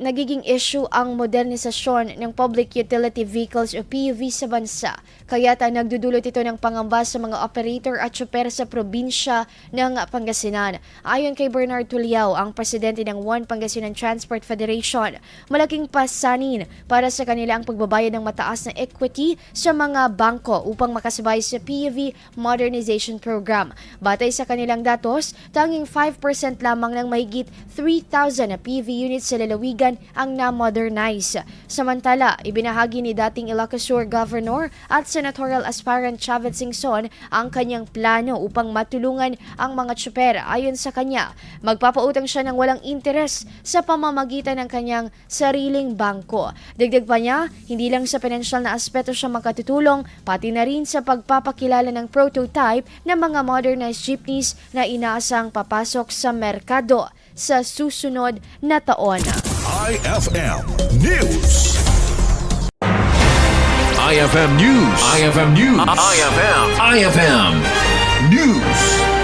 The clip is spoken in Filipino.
nagiging issue ang modernisasyon ng Public Utility Vehicles o PUV sa bansa. Kaya't nagdudulot ito ng pangamba sa mga operator at tsuper sa probinsya ng Pangasinan. Ayon kay Bernard Tuliao, ang presidente ng One Pangasinan Transport Federation, malaking pasanin para sa kanila ang pagbabayad ng mataas na equity sa mga bangko upang makasabay sa PUV Modernization Program. Batay sa kanilang datos, tanging 5% lamang ng mahigit 3,000 na PUV units sa lalawigan ang na-modernize. Samantala, ibinahagi ni dating Ilocos Sur Governor at senatorial aspirant Chavit Singson ang kanyang plano upang matulungan ang mga tsuper. Ayon sa kanya, magpapautang siya ng walang interes sa pamamagitan ng kanyang sariling bangko. Dagdag pa niya, hindi lang sa pinansyal na aspeto siya makatutulong, pati na rin sa pagpapakilala ng prototype ng mga modernized jeepneys na inaasang papasok sa merkado sa susunod na taon. IFM News. IFM News. IFM News. IFM News.